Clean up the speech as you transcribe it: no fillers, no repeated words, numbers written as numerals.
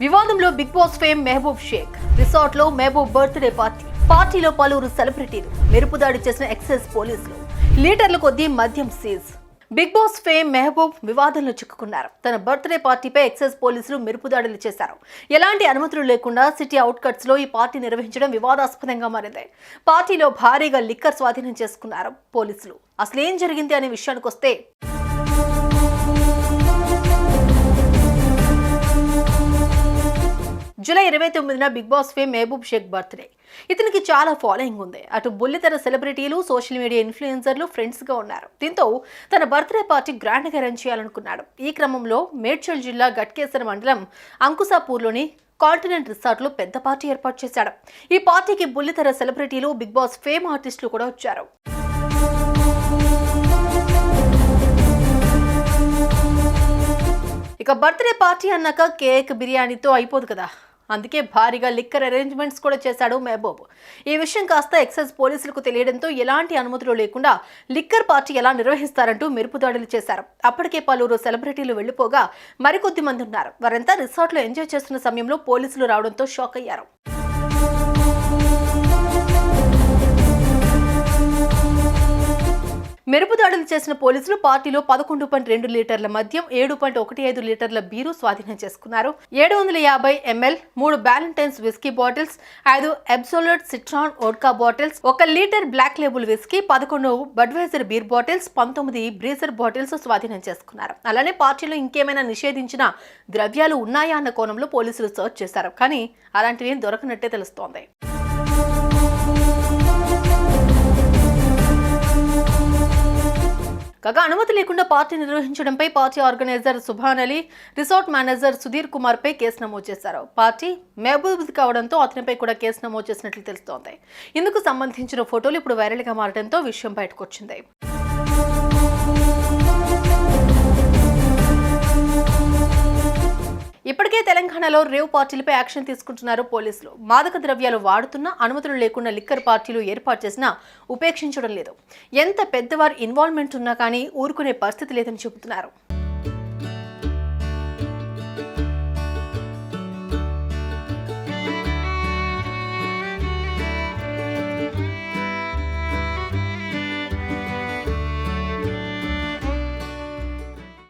వివాదంలో big boss fame Mehboob Shaikh resort లో Mehboob birthday పార్టీలో పలువురు సెలబ్రిటీలు మెరుపుదాడి చేసిన ఎక్సైజ్ పోలీసులు లీటర్ల కొద్దీ మద్యం seize. Big boss fame Mehboob వివాదంలో చిక్కుకున్నారు. తన బర్త్డే పార్టీపై ఎక్సైజ్ పోలీసులు మెరుపుదాడులు చేశారు. ఎలాంటి అనుమతులు లేకుండా సిటీ అవుట్కట్స్ లో ఈ పార్టీ నిర్వహించడం వివాదాస్పదంగా మారింది. పార్టీలో భారీగా లిక్కర్ స్వాధీనం చేసుకున్నారు పోలీసులు. అసలేం జరిగింది అనే విషయానికి వస్తే, జూలై 29న Bigg boss fame Mehboob Shaikh birthday. ఇతనికి చాలా ఫాలోయింగ్ ఉంది. అటు బుల్లితెర సెలబ్రిటీలు, సోషల్ మీడియా ఇన్ఫ్లుయెన్సర్లు ఫ్రెండ్స్ గా ఉన్నారు. దీంతో తన బర్త్డే పార్టీ గ్రాండ్ గా రన్ చేయాలనుకున్నాడు. ఈ క్రమంలో మేడ్చల్ జిల్లా గట్కేసర్ మండలం అంకుసాపూర్లోని కాంటినెంట్ రిసార్ట్ లో పెద్ద పార్టీ ఏర్పాటు చేశాడు. ఈ పార్టీకి బుల్లితెర సెలబ్రిటీలు, బిగ్ బాస్ ఫేమ్ ఆర్టిస్టులు కూడా వచ్చారు. ఇక బర్త్డే పార్టీ అన్నాక కేక్, బిర్యానీతో అయిపోదు కదా, అందుకే భారీగా లిక్కర్ అరేంజ్మెంట్స్ కూడా చేశాడు మెహబూబ్. ఈ విషయం కాస్త ఎక్సైజ్ పోలీసులకు తెలియడంతో ఎలాంటి అనుమతులు లేకుండా లిక్కర్ పార్టీ ఎలా నిర్వహిస్తారంటూ మెరుపుదాడులు చేశారు. అప్పటికే పలువురు సెలబ్రిటీలు వెళ్లిపోగా మరికొద్ది మంది ఉన్నారు. వారంతా రిసార్ట్లో ఎంజాయ్ చేస్తున్న సమయంలో పోలీసులు రావడంతో షాక్ అయ్యారు. మెరుపుదాడులు చేసిన పోలీసులు పార్టీలో 11.2 లీటర్ల మద్యం, 7.15 లీటర్ల బీరు స్వాధీనం చేసుకున్నారు. 750 ml 3 Ballantine's whisky bottles, 5 Absolut Citron vodka bottles, 1 litre Black Label whisky, 11 Budweiser beer bottles, 19 Breezer bottles స్వాధీనం చేసుకున్నారు. అలానే పార్టీలో ఇంకేమైనా నిషేధించిన ద్రవ్యాలు ఉన్నాయా అన్న కోణంలో పోలీసులు సర్చ్ చేశారు. కానీ అలాంటివి దొరకనట్టే తెలుస్తోంది. కాగా అనుమతి లేకుండా పార్టీ నిర్వహించడంపై party organiser Subhan Ali, resort manager Sudheer Kumar పై కేసు నమోదు చేశారు. పార్టీ మెహబూబ్ కావడంతో అతనిపై కూడా కేసు నమోదు చేసినట్లు తెలుస్తోంది. ఇందుకు సంబంధించిన ఫోటోలు ఇప్పుడు వైరల్ గా మారడంతో విషయం బయటకొచ్చింది. ఇప్పటికే తెలంగాణలో రేవ్ పార్టీలపై యాక్షన్ తీసుకుంటున్నారు పోలీసులు. మాదక ద్రవ్యాలు వాడుతున్నా, అనుమతులు లేకుండా లిక్కర్ పార్టీలు ఏర్పాటు చేసినా ఉపేక్షించడం లేదు. ఎంత పెద్దవారు ఇన్వాల్వ్మెంట్ ఉన్నా కానీ ఊరుకునే పరిస్థితి లేదని చెబుతున్నారు.